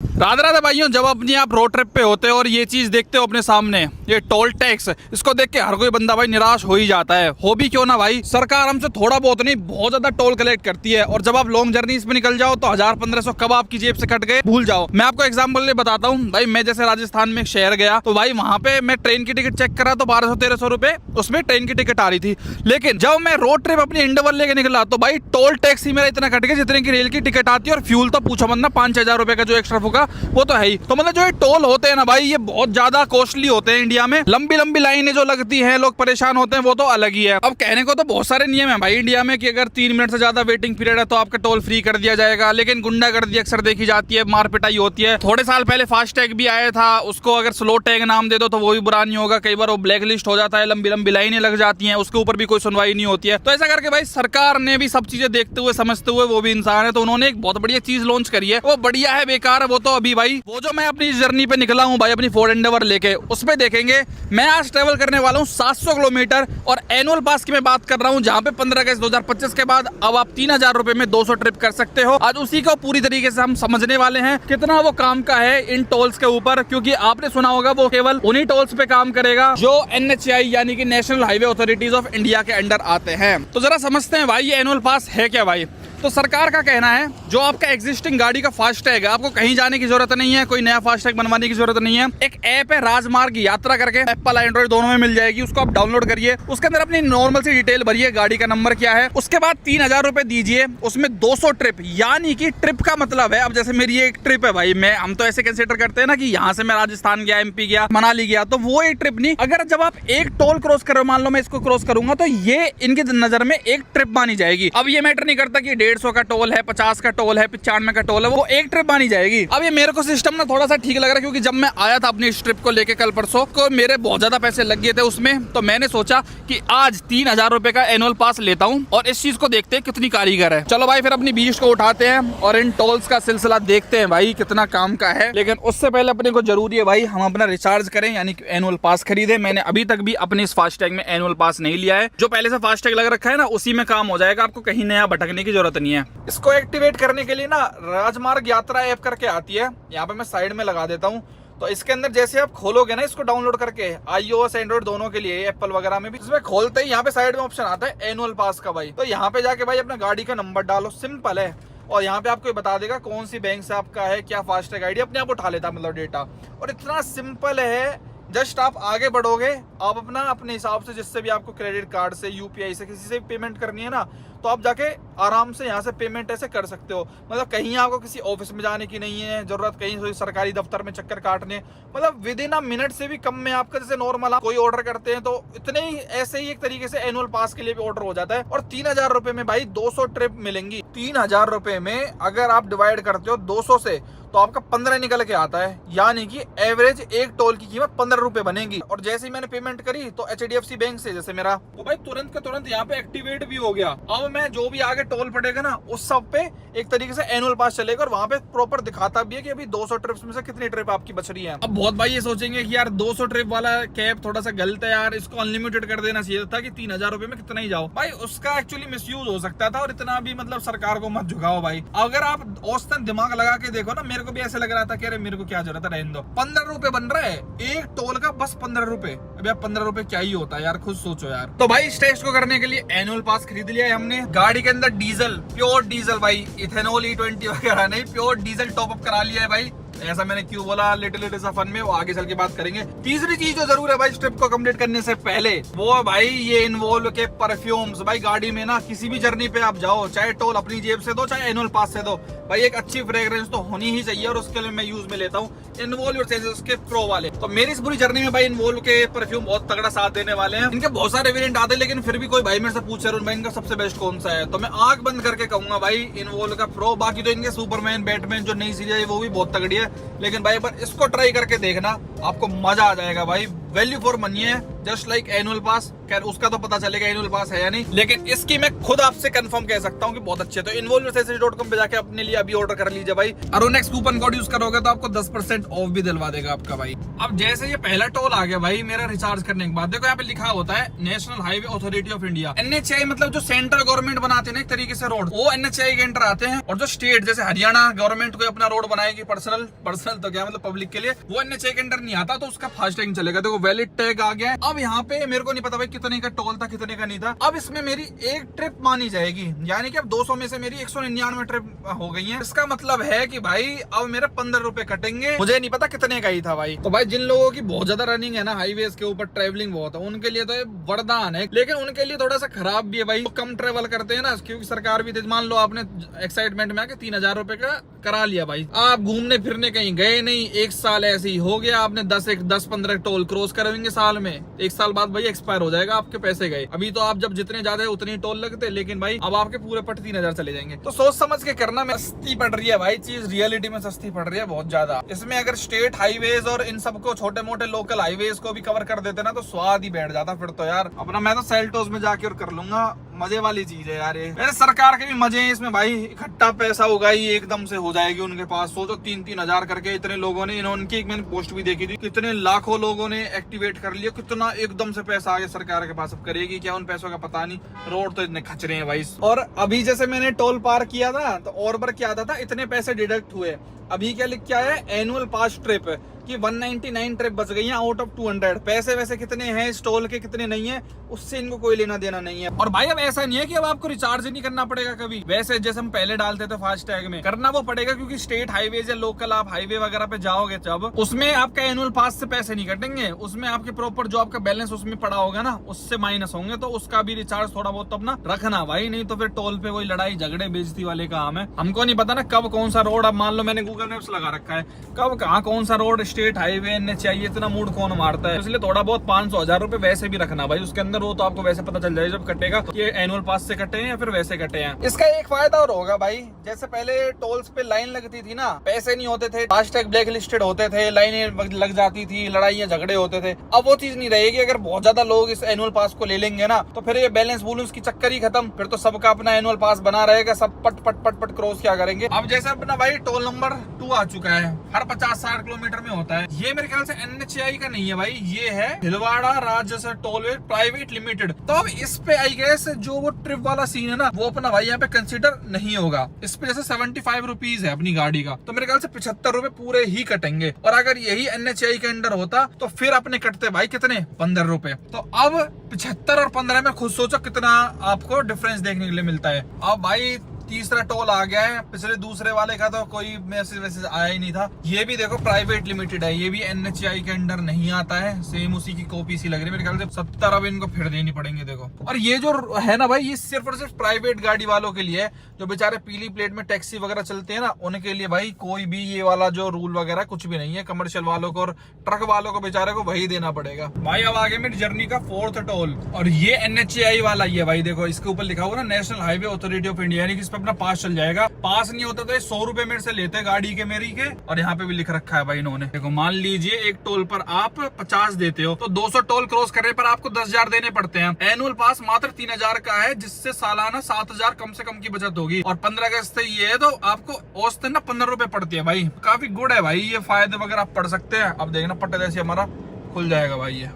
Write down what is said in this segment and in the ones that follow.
राधे राधे भाइयों, जब अपनी आप रोड ट्रिप पे होते हो और ये चीज देखते हो अपने सामने, ये टोल टैक्स, इसको देख के हर कोई बंदा भाई निराश हो ही जाता है। हो भी क्यों ना भाई, सरकार हमसे थोड़ा बहुत नहीं बहुत ज्यादा टोल कलेक्ट करती है। और जब आप लॉन्ग जर्नी पे निकल जाओ तो 1000-1500 कब आपकी जेब से कट गए भूल जाओ। मैं आपको एग्जाम्पल बताता हूँ भाई, मैं जैसे राजस्थान में एक शहर गया तो भाई वहां पे मैं ट्रेन की टिकट चेक करा तो 1200-1300 रुपए उसमें ट्रेन की टिकट आ रही थी। लेकिन जब मैं रोड ट्रिप अपनी इंटरवल लेके निकला तो भाई टोल टैक्स ही मेरा इतना कट गया जितने की रेल की टिकट आती है। और फ्यूल तो पूछो मत ना, 5-6 रुपए का जो एक्स्ट्रा फूका वो तो है ही। तो मतलब जो ये टोल होते हैं ना भाई, ये बहुत ज्यादा कॉस्टली होते हैं। इंडिया में लंबी लंबी लाइनें जो लगती हैं, लोग परेशान होते हैं, वो तो अलग ही है। अब कहने को तो बहुत सारे नियम है भाई इंडिया में कि अगर 3 मिनट से ज्यादा वेटिंग पीरियड है तो आपका टोल फ्री कर दिया जाएगा। लेकिन गुंडागर्दी अक्सर देखी जाती है, मार पिटाई होती है। थोड़े साल पहले फास्ट टैग भी आया था, उसको अगर स्लो टैग नाम दे दो तो वो भी बुरा नहीं होगा। कई बार वो ब्लैक लिस्ट हो जाता है, लंबी लंबी लाइनें लग जाती हैं, उसके ऊपर भी कोई सुनवाई नहीं होती है। तो ऐसा करके भाई सरकार ने भी सब चीजें देखते हुए समझते हुए, वो भी इंसान है, तो उन्होंने एक बहुत बढ़िया चीज लॉन्च करी है। वो बढ़िया है बेकार है वो तो अभी भाई, वो जो मैं अपनी जर्नी पे निकला हूँ भाई अपनी फोर्ड एंडेवर लेके, उसमें देखेंगे मैं आज ट्रेवल करने वाला हूँ 700 किलोमीटर। और एनुअल पास की मैं बात कर रहा हूँ, जहाँ पे 15 अगस्त 2025 के बाद अब आप 3000 रुपए में 200 ट्रिप कर सकते हो। आज उसी को पूरी तरीके से हम समझने वाले हैं कितना वो काम का है इन टोल्स के ऊपर। क्योंकि आपने सुना होगा वो केवल उन्हीं टोल्स पे काम करेगा जो NHAI यानी कि national highway authorities of India के अंडर आते हैं। तो जरा समझते हैं भाई ये एनुअल पास है क्या भाई। तो सरकार का कहना है जो आपका एग्जिस्टिंग गाड़ी का फास्टैग है, आपको कहीं जाने की जरूरत नहीं है, कोई नया फास्टैग बनवाने की जरूरत नहीं है। एक ऐप है राजमार्ग यात्रा करके, एप्पल एंड्रॉइड दोनों में मिल जाएगी, उसको आप डाउनलोड करिए। उसके अंदर अपनी नॉर्मल सी डिटेल भरिए, गाड़ी का नंबर क्या है, उसके बाद 3000 रुपए दीजिए, उसमें 200 ट्रिप, यानी कि ट्रिप का मतलब है, अब जैसे मेरी एक ट्रिप है भाई, मैं हम तो ऐसे कंसिडर करते हैं ना कि यहाँ से मैं राजस्थान गया, MP गया, मनाली गया, तो वो एक ट्रिप नहीं। अगर जब आप एक टोल क्रॉस कर रहे हो, मान लो मैं इसको क्रॉस करूंगा, तो ये इनकी नजर में एक ट्रिप मानी जाएगी। अब ये मैटर नहीं करता कि 150 का टोल है, 50 का टोल है, 95 का टोल है, वो एक ट्रिप मानी जाएगी। अब ये मेरे को सिस्टम ना थोड़ा सा ठीक लग रहा है, क्योंकि जब मैं आया था अपनी इस ट्रिप को लेके कल परसों को, मेरे बहुत ज्यादा पैसे लग गए थे उसमें, तो मैंने सोचा कि आज 3000 रुपए का एनुअल पास लेता हूं और इस चीज को देखते हैं कितनी कारीगर है। चलो भाई फिर अपनी बीच को उठाते हैं और इन टोल्स का सिलसिला देखते हैं भाई कितना काम का है। लेकिन उससे पहले अपने को जरूरी है भाई हम अपना रिचार्ज करें, यानी कि एनुअल पास खरीदे। मैंने अभी तक भी अपने इस फास्टैग में एनुअल पास नहीं लिया है, जो पहले से फास्टैग लग रखा है ना उसी में काम हो जाएगा, आपको कहीं नया भटकने की जरूरत नहीं है। इसको एक्टिवेट करने के लिए ना राजमार्ग यात्रा ऐप करके आती है, यहाँ पे मैं साइड में लगा देता हूँ। तो इसके अंदर जैसे आप खोलोगे ना इसको डाउनलोड करके, iOS एंड्रॉइड दोनों के लिए, एप्पल वगैरह में भी, इसमें खोलते ही यहाँ पे साइड में ऑप्शन आता है एनुअल पास का भाई। तो यहाँ पे जाके भाई अपना गाड़ी का नंबर डालो, सिंपल है। और यहाँ पे आपको बता देगा कौन सी बैंक से आपका है, क्या फास्टैग आईडी, अपने आप उठा लेता मतलब डेटा। और इतना सिंपल है, जस्ट आप आगे बढ़ोगे, आप अपने हिसाब से जिससे भी आपको क्रेडिट कार्ड से, UPI से, किसी से भी पेमेंट करनी है ना, तो आप जाके आराम से यहाँ से पेमेंट ऐसे कर सकते हो। मतलब कहीं आपको किसी ऑफिस में जाने की नहीं है जरूरत, कहीं सरकारी दफ्तर में चक्कर काटने, मतलब विद इन अ मिनट से भी कम में आपका, जैसे नॉर्मल आप कोई ऑर्डर करते हैं तो इतने ही ऐसे ही एक तरीके से एनुअल पास के लिए भी ऑर्डर हो जाता है। और 3000 रुपए में भाई 200 ट्रिप मिलेंगी। 3000 रुपए में अगर आप डिवाइड करते हो 200 से तो आपका 15 निकल के आता है, यानी कि एवरेज एक टोल की कीमत 15 रुपए बनेगी। और जैसे ही मैंने पेमेंट करी तो HDFC बैंक से जैसे मेरा, वो भाई तुरंत का तुरंत यहाँ पे एक्टिवेट भी हो गया। अब मैं जो भी आगे टोल पड़ेगा ना उस सब पे एक तरीके से एनुअल पास चलेगा, और वहां पे प्रॉपर दिखाता भी है कि अभी 200 ट्रिप्स में से कितनी ट्रिप आपकी बच रही है। अब बहुत भाई ये सोचेंगे कि यार 200 ट्रिप वाला कैब थोड़ा सा गलत है यार, इसको अनलिमिटेड कर देना चाहिए था कि 3000 रुपए में कितना ही जाओ। भाई उसका एक्चुअली मिसयूज हो सकता था, और इतना भी मतलब सरकार को मत झुकाओ भाई। अगर आप औसतन दिमाग लगा के देखो ना, मेरे को भी ऐसे लग रहा था कि अरे मेरे को क्या जरूरत है, रहने दो। 15 रुपए बन रहा है एक टोल का, बस 15 रुपए। अभी आप 15 रुपए क्या ही होता है यार, खुद सोचो यार। तो भाई इस टेस्ट को करने के लिए एनुअल पास खरीद लिया है हमने। गाड़ी के अंदर डीजल, प्योर डीजल भाई, इथेनॉल E20 वगैरह नहीं, प्योर डीजल टॉपअप करा लिया है भाई। ऐसा मैंने क्यों बोला, लिटिल सा फन में, वो आगे चल के बात करेंगे। तीसरी चीज जो जरूर है भाई ट्रिप को कंप्लीट करने से पहले, वो है भाई ये इन्वॉल्व के परफ्यूम्स। भाई गाड़ी में ना किसी भी जर्नी पे आप जाओ, चाहे टोल अपनी जेब से दो चाहे एनुअल पास से दो, भाई एक अच्छी फ्रेग्रेंस तो होनी ही चाहिए। और उसके लिए मैं यूज में लेता हूँ इन्वॉल्व सेंसेस के प्रो वाले। तो मेरी इस पूरी जर्नी में भाई इन्वॉल्व के परफ्यूम बहुत तगड़ा साथ देने वाले हैं। इनके बहुत सारे वेरिएंट आते हैं, लेकिन फिर भी कोई भाई मेरे से पूछ रहा है इनका सबसे बेस्ट कौन सा है, तो मैं आंख बंद करके कहूंगा भाई इन्वॉल्व का प्रो। बाकी तो इनके सुपरमैन, बैटमैन जो नई सीरीज है वो भी बहुत तगड़ी है, लेकिन भाई इसको ट्राई करके देखना, आपको मजा आ जाएगा भाई। वैल्यू फॉर मनी है, जस्ट लाइक एनुअल पास। खैर उसका तो पता चलेगा एनुअल पास है या नहीं, लेकिन इसकी मैं खुद आपसे कंफर्म कह सकता हूँ कि बहुत अच्छी है। तो involveaccessories.com पे जाके अपने लिए अभी ऑर्डर कर लीजिए भाई। अरुणेक्स कूपन कोड यूज करोगे तो आपको 10% ऑफ भी दिलवा देगा आपका भाई। अब जैसे ये पहला टोल आ गया भाई मेरा रिचार्ज करने के बाद, देखो यहाँ पे लिखा होता है national highway authority of India, NHAI, मतलब जो सेंट्रल गवर्नमेंट बनाते हैं ना एक तरीके से रोड, वो NHAI के अंडर आते हैं। और जो स्टेट जैसे हरियाणा गवर्नमेंट को अपना रोड बनाएगी पर्सनल तो क्या मतलब पब्लिक के लिए, वो NHAI के अंडर नहीं आता, तो उसका फास्टैग चलेगा। देखो वैलिड टैग आ गया है। अब यहाँ पे मेरे को नहीं पता भाई कितने का टोल था कितने का नहीं था। अब इसमें मेरी एक ट्रिप मानी जाएगी, यानी कि अब 200 में से मेरी 199 ट्रिप हो गई है। इसका मतलब है कि भाई अब मेरे 15 रुपए कटेंगे। मुझे नहीं पता कितने का ही था भाई। तो भाई जिन लोगों की बहुत ज्यादा रनिंग है ना हाईवेज के ऊपर, ट्रेवलिंग बहुत है, उनके लिए तो ये वरदान है, लेकिन उनके लिए थोड़ा सा खराब भी है भाई। तो कम ट्रेवल करते हैं ना, क्योंकि सरकार भी मान लो आपने एक्साइटमेंट में आके 3000 रुपए का करा लिया भाई, आप घूमने फिरने कहीं गए नहीं, एक साल ऐसे ही हो गया, आपने 10-15 टोल क्रॉस करवेंगे साल में, एक साल बाद भाई एक्सपायर हो जाएगा, आपके पैसे गए। अभी तो आप जब जितने ज्यादा है उतने टोल लगते, लेकिन भाई अब आपके पूरे पट 3000 चले जाएंगे। तो सोच समझ के करना। में सस्ती पड़ रही है भाई चीज, रियलिटी में सस्ती पड़ रही है बहुत ज्यादा। इसमें अगर स्टेट हाईवेज और इन सबको छोटे मोटे लोकल हाईवेज को भी कवर कर देते ना तो स्वाद ही बैठ जाता फिर तो यार। अपना मैं तो सेल्टोस में जाके और कर लूंगा, मजे वाली चीज है यार ये। मेरे सरकार के भी मजे हैं इसमें भाई, इकट्ठा पैसा होगा ही एकदम से हो जाएगी उनके पास। सोचो 3-3 हजार करके इतने लोगों ने, इनकी मैंने पोस्ट भी देखी थी, कितने लाखों लोगों ने एक्टिवेट कर लिया, कितना एकदम से पैसा आ गया सरकार के पास। अब करेगी क्या उन पैसों का पता नहीं, रोड तो इतने खचरे हैं भाई। और अभी जैसे मैंने टोल पार किया था तो और बार क्या आता था इतने पैसे डिडक्ट हुए। अभी क्या लिख के आया है एनुअल पास ट्रिप कि 199 ट्रिप बच गई हैं आउट ऑफ 200। पैसे वैसे कितने हैं इस टोल के कितने नहीं है उससे इनको कोई लेना देना नहीं है। और भाई अब ऐसा नहीं है कि अब आपको रिचार्ज नहीं करना पड़ेगा कभी, वैसे जैसे हम पहले डालते थे फास्टैग में, करना वो पड़ेगा क्योंकि स्टेट हाईवेज या लोकल आप हाईवे वगैरह पे जाओगे जब, उसमें आपका एनुअल पास से पैसे नहीं कटेंगे, उसमें आपके प्रॉपर जो आपका बैलेंस उसमें पड़ा होगा ना उससे माइनस होंगे, तो उसका भी रिचार्ज थोड़ा बहुत अपना रखना भाई, नहीं तो फिर टोल पे वही लड़ाई झगड़े बेइज्जती वाले काम है। हमको नहीं पता ना कब कौन सा रोड, अब मान लो मैंने गूगल मैप्स लगा रखा है, कब कहाँ कौन सा रोड स्टेट हाईवे चाहिए, इतना मूड कौन मारता है। इसलिए थोड़ा बहुत 500-1000 रुपए वैसे भी रखना भाई उसके अंदर, वो तो आपको वैसे पता चल जाएगा जब कटेगा कि एनुअल पास से कटे हैं या फिर वैसे कटे हैं। इसका एक फायदा और होगा भाई, जैसे पहले टोल्स पे लाइन लगती थी ना, पैसे नहीं होते थे, फास्टैग ब्लैक लिस्टेड होते थे, लाइनें लग जाती थी, लड़ाइयां झगड़े होते थे। अब वो चीज नहीं रहेगी। अगर बहुत ज्यादा लोग इस एनुअल पास को ले लेंगे ना तो फिर ये बैलेंस बूलेंस की चक्कर ही खत्म, फिर तो सबका अपना एनुअल पास बना रहेगा, सब पट पट पट पट क्रॉस क्या करेंगे। अब जैसे अपना भाई टोल नंबर 2 आ चुका है, हर 50-60 किलोमीटर में होता है। ये मेरे ख्याल से NHAI का नहीं है भाई, ये है भिलवाड़ा राज्य टोलवे प्राइवेट लिमिटेड। तो अब इस पे आई गेस जो वो ट्रिप वाला सीन है ना वो अपना भाई यहाँ पे कंसिडर नहीं होगा। इस पे जैसे 75 रुपीज है अपनी गाड़ी का, तो मेरे ख्याल से 75 रुपए पूरे ही कटेंगे। और अगर यही NHAI के अंडर होता तो फिर अपने कटते भाई कितने 15 रुपए। तो अब 75 और 15 में खुद सोचो कितना आपको डिफरेंस देखने के लिए मिलता है। अब भाई तीसरा टोल आ गया है, पिछले दूसरे वाले का तो कोई मैसेज आया ही नहीं था। ये भी देखो प्राइवेट लिमिटेड है, ये भी NHAI के अंडर नहीं आता है, सेम उसी की कॉपी सी लग रही है मेरे ख्याल से। 70 अब इनको फिर देनी पड़ेंगे देखो। और ये जो है ना भाई ये सिर्फ और सिर्फ प्राइवेट गाड़ी वालों के लिए है, जो बेचारे पीली प्लेट में टैक्सी वगैरह चलते हैं ना उनके लिए भाई कोई भी ये वाला जो रूल वगैरह कुछ भी नहीं है। कमर्शियल वालों को और ट्रक वालों को बेचारे को वही देना पड़ेगा भाई। अब आगे मेरी जर्नी का 4th टोल, और ये NHAI वाला ही है भाई। देखो इसके ऊपर लिखा हुआ ना national highway authority of India, यानी कि इस पे अपना पास चल जाएगा। पास नहीं होता तो 100 रुपए मेरे से लेते गाड़ी के मेरी के। और यहाँ पे भी लिख रखा है भाई इन्होंने, देखो मान लीजिए एक टोल पर आप 50 देते हो तो 200 टोल क्रॉस करने पर आपको 10,000 देने पड़ते हैं। एनुअल पास मात्र 3,000 का है, जिससे सालाना 7,000 कम से कम की बचत होगी। और 15 अगस्त से ये है तो आपको औसतन ना 15 रुपए पड़ती है भाई। काफी गुड है भाई, ये फायदे वगैरह आप पढ़ सकते हैं। अब देखना पट्टे जैसे हमारा खुल जाएगा भाई। ये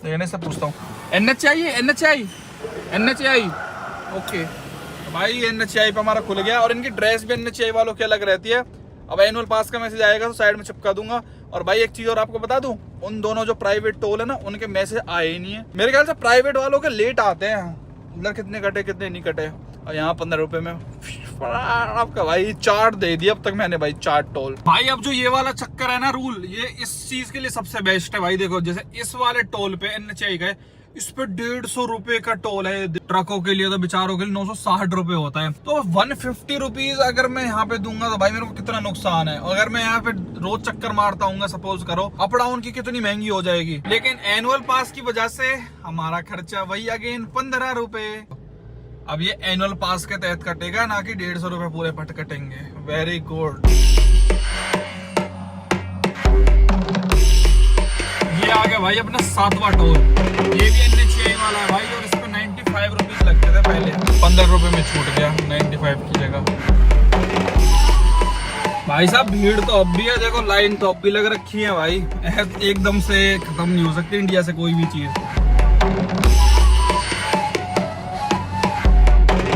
देखने से पूछता हूँ NHAI ओके भाई, NHAI पे हमारा खुल गया। और इनकी ड्रेस भी NHAI वालों की अलग रहती है। अब एनुअल पास का मैसेज आएगा तो साइड में चिपका दूंगा। और भाई एक चीज और आपको बता दूं, उन दोनों जो प्राइवेट टोल है ना उनके मैसेज आए ही नहीं है मेरे ख्याल से। प्राइवेट वालों के लेट आते हैं, उधर कितने कटे कितने नहीं कटे। और यहाँ 15 रुपए में आपका भाई चार्ट दे दिया अब तक मैंने भाई, चार्ट टोल भाई। अब जो ये वाला चक्कर है ना रूल, ये इस चीज के लिए सबसे बेस्ट है भाई। देखो जैसे इस वाले टोल पे NHAI का है, इस पे 150 रुपए का टोल है। ट्रकों के लिए तो बेचारों के लिए 960 रुपए होता है। तो 150 रुपीज अगर मैं यहाँ पे दूंगा तो भाई मेरे को कितना नुकसान है। अगर मैं यहाँ पे रोज चक्कर मारता हूँ, सपोज करो अप डाउन की कितनी महंगी हो जाएगी। लेकिन एनुअल पास की वजह से हमारा खर्चा वही अगेन 15 रुपए। अब ये एनुअल पास के तहत कटेगा, ना कि 150 रुपए पूरे पट कटेंगे। Very good. भाई अपना 7वां टोल। ये भी NHAI वाला है भाई, और इस पे 95 रुपीज लगते थे पहले, 15 रुपए में छूट गया 95 की जगह। भाई साहब भीड़ तो अब भी है, देखो लाइन तो अब भी लग रखी है भाई, एकदम से खत्म नहीं हो सकती इंडिया से कोई भी चीज।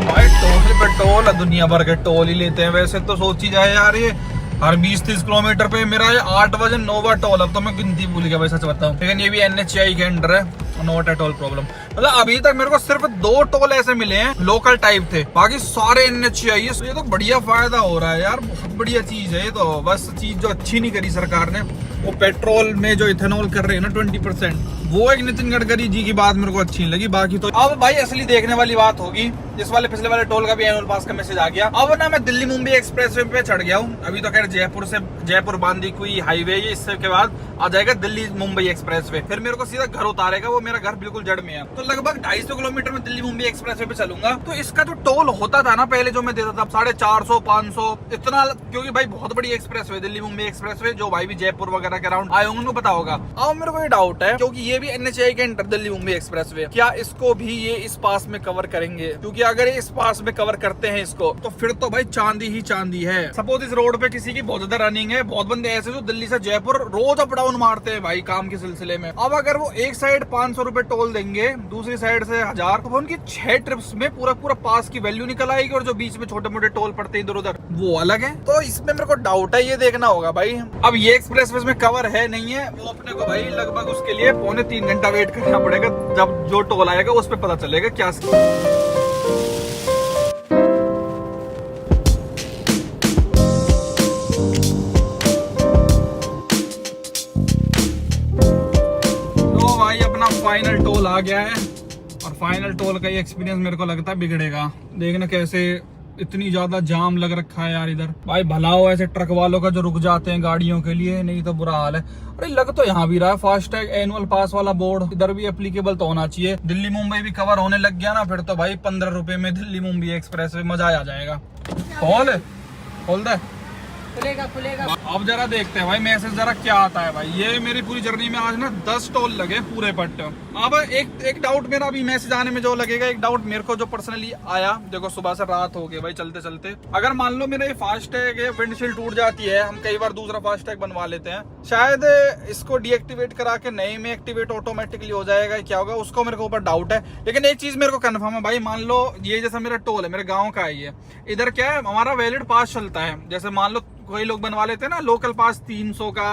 भाई टोल पे टोल है, दुनिया भर के टोल ही लेते हैं। वैसे तो सोची जाए यार, ये हर 20-30 किलोमीटर पे मेरा ये 8 बजे 9वां टोल, अब तो मैं गिनती भूल गया भाई सच बताऊं। लेकिन ये भी NHAI के अंडर है, नॉट एट ऑल प्रॉब्लम। मतलब अभी तक मेरे को सिर्फ 2 टोल ऐसे मिले हैं लोकल टाइप थे, बाकी सारे NHAI। ये तो बढ़िया फायदा हो रहा है यार, बहुत बढ़िया चीज है ये तो। बस चीज जो अच्छी नहीं करी सरकार ने, वो पेट्रोल में जो इथेनॉल कर रहे हैं ना 20%, वो एक नितिन गडकरी जी की बात मेरे को अच्छी नहीं लगी। बाकी तो अब भाई असली देखने वाली बात होगी, इस वाले पिछले वाले टोल का भी एनुअल पास का मैसेज आ गया। अब ना मैं दिल्ली मुंबई एक्सप्रेसवे पे चढ़ गया हूँ। अभी तो खैर जयपुर बांदीकुई हाईवे, इससे के बाद आ जाएगा दिल्ली मुंबई एक्सप्रेसवे, फिर मेरे को सीधा घर उतारेगा। वो मेरा घर बिल्कुल जड़ में है, तो लगभग 250 किलोमीटर में दिल्ली मुंबई एक्सप्रेसवे पे चलूंगा। तो इसका जो टोल होता था ना पहले, जो मैं देता था 450 500 इतना, क्योंकि भाई बहुत बड़ी एक्सप्रेसवे दिल्ली मुंबई एक्सप्रेसवे, जो भाई भी जयपुर वगैरह के अराउंड आए होंगे उनको पता होगा। अब मेरे को ये डाउट है, क्योंकि ये भी NHAI के अंडर दिल्ली मुंबई एक्सप्रेसवे, क्या इसको भी ये इस पास में कवर करेंगे? क्योंकि अगर ये इस पास में कवर करते हैं इसको, तो फिर तो भाई चांदी ही चांदी है। सपोज इस रोड पे किसी की बहुत ज्यादा रनिंग है, बहुत बंदे ऐसे जो दिल्ली से जयपुर रोज अप डाउन मारते हैं भाई काम के सिलसिले में। अब अगर वो एक साइड 500 रुपए टोल देंगे, दूसरी साइड से 1000, तो उनकी 6 ट्रिप्स में पूरा पास की वैल्यू निकल आएगी, और जो बीच में छोटे मोटे टोल पड़ते हैं इधर उधर वो अलग है। तो इसमें मेरे को डाउट है, ये देखना होगा भाई। अब ये एक्सप्रेसवे में कवर है नहीं है, वो अपने को भाई लगभग उसके लिए 2.25 घंटा वेट करना पड़ेगा। जब जो टोल आएगा उस पर पता चलेगा क्या। तो भाई अपना फाइनल टोल आ गया है, और फाइनल टोल का ये एक्सपीरियंस मेरे को लगता है बिगड़ेगा। देखना कैसे इतनी ज्यादा जाम लग रखा है यार इधर। भाई भला हो ऐसे ट्रक वालों का जो रुक जाते हैं गाड़ियों के लिए, नहीं तो बुरा हाल है। अरे लग तो यहाँ भी रहा है फास्टैग एनुअल पास वाला बोर्ड, इधर भी एप्लीकेबल तो होना चाहिए। दिल्ली मुंबई भी कवर होने लग गया ना, फिर तो भाई 15 रुपए में दिल्ली मुंबई एक्सप्रेस में मजा आ जाएगा। खोल दे, खुलेगा। अब जरा देखते हैं भाई मैसेज जरा क्या आता है भाई। ये मेरी पूरी जर्नी में आज ना 10 टोल लगे पूरे पट्ट। अब एक डाउट मेरा अभी मैसेज आने में जो लगेगा, एक डाउट मेरे को जो पर्सनली आया, देखो सुबह से रात हो गई भाई चलते चलते, अगर मान लो मेरा ये फास्टैग है विंडशील्ड टूट जाती है, हम कई बार दूसरा फास्टैग बनवा लेते हैं, शायद इसको डीएक्टिवेट करा के नए में एक्टिवेट ऑटोमेटिकली हो जाएगा, क्या होगा उसको मेरे को ऊपर डाउट है। लेकिन एक चीज मेरे को कंफर्म है भाई, मान लो ये जैसा मेरा टोल है, मेरे गाँव का है ये, इधर क्या है हमारा वैलिड पास चलता है। जैसे मान लो कोई लोग बनवा लेते हैं ना लोकल पास 300 का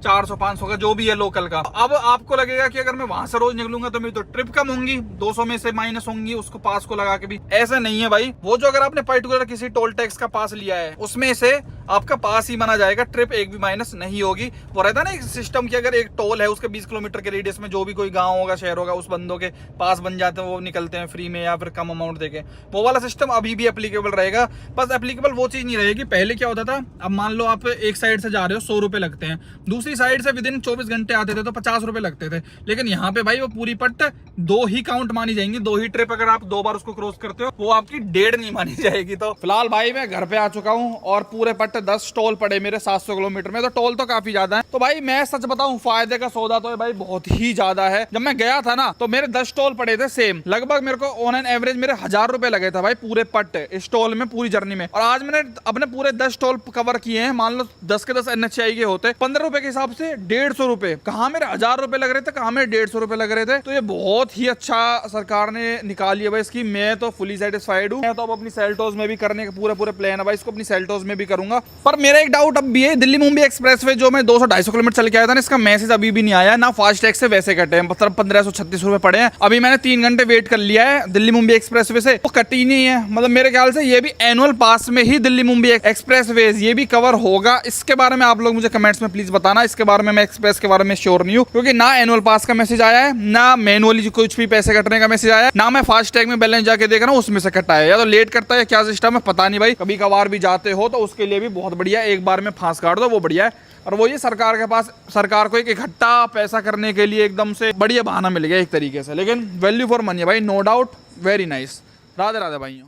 400 500 का जो भी है लोकल का। अब आपको लगेगा कि अगर मैं वहां से रोज निकलूंगा तो मेरी तो ट्रिप कम होंगी, 200 में से माइनस होंगी उसको पास को लगा के भी। ऐसा नहीं है भाई, वो जो अगर आपने पर्टिकुलर किसी टोल टैक्स का पास लिया है उसमें से आपका पास ही माना जाएगा, ट्रिप एक भी माइनस नहीं होगी। वो रहता है ना एक सिस्टम की, अगर एक टोल है उसके 20 किलोमीटर के रेडियस में जो भी कोई गांव होगा शहर होगा उस बंदों के पास बन जाते हैं, वो निकलते हैं फ्री में या फिर कम अमाउंट देके। वो वाला सिस्टम अभी भी एप्लीकेबल रहेगा, बस एप्लीकेबल वो चीज नहीं रहेगी। पहले क्या होता था, अब मान लो आप एक साइड से जा रहे हो 100 रुपए लगते हैं, दूसरी साइड से विद इन 24 घंटे आते थे तो 50 रुपए लगते थे। लेकिन यहाँ पे भाई वो पूरी पट्ट 2 ही काउंट मानी जाएंगी, 2 ही ट्रिप अगर आप 2 बार उसको क्रॉस करते हो वो आपकी 1.5 नहीं मानी जाएगी। तो फिलहाल भाई मैं घर पे आ चुका हूँ और पूरे पट्ट 10 टोल पड़े मेरे 700 किलोमीटर में, तो टोल तो काफी ज्यादा है। तो भाई मैं सच बताऊं फायदे का सौदा तो है भाई बहुत ही ज्यादा है। जब मैं गया था ना तो मेरे 10 टोल पड़े थे सेम, लगभग मेरे को ऑन एन एवरेज मेरे 1000 रुपए लगे थे भाई पूरे पट्ट इस टोल में पूरी जर्नी में। और आज मैंने अपने पूरे 10 टोल कवर किए हैं, मान लो 10 के 10 NHAI के होते 15 रुपए के हिसाब से 150 रुपए, कहाँ मेरे 1000 रुपए लग रहे थे, कहाँ मेरे 150 रुपए लग रहे थे। तो ये बहुत ही अच्छा सरकार ने निकाली है भाई इसकी, मैं तो फुली सेटिस्फाइड हूँ। मैं तो अब अपनी सेल्टोस में भी करने के पूरे प्लान है भाई, इसको अपनी सेल्टोस में भी करूंगा। पर मेरा एक डाउट अब भी है, दिल्ली मुंबई एक्सप्रेसवे जो मैं 200-250 किलोमीटर चल के आया था ना, इसका मैसेज अभी भी नहीं आया ना। फास्टैग से वैसे कटे हैं, मतलब 1536 रुपए पड़े हैं। अभी मैंने 3 घंटे वेट कर लिया है दिल्ली मुंबई एक्सप्रेसवे से, वो कटी नहीं है। मतलब मेरे ख्याल से ये भी एनुअल पास में ही दिल्ली मुंबई एक्सप्रेसवे ये भी कवर होगा। इसके बारे में आप लोग मुझे कमेंट्स में प्लीज बताना, इसके बारे में मैं एक्सप्रेस के बारे में श्योर नहीं हूँ, क्योंकि ना एनुअल पास का मैसेज आया है, ना मैनुअली कुछ भी पैसे कटने का मैसेज आया है, ना मैं फास्टैग में बैलेंस जाके देख रहा हूँ उसमें से कटा है। या तो लेट करता है क्या सिस्टम है पता नहीं भाई। कभी कभार भी जाते हो तो उसके लिए भी बहुत बढ़िया, एक बार में फांस काट दो वो बढ़िया है। और वो ये सरकार के पास, सरकार को एक इकट्ठा पैसा करने के लिए एकदम से बढ़िया बहाना मिल गया एक तरीके से। लेकिन वैल्यू फॉर मनी है भाई, no doubt, very nice. Radhe Radhe भाइयों।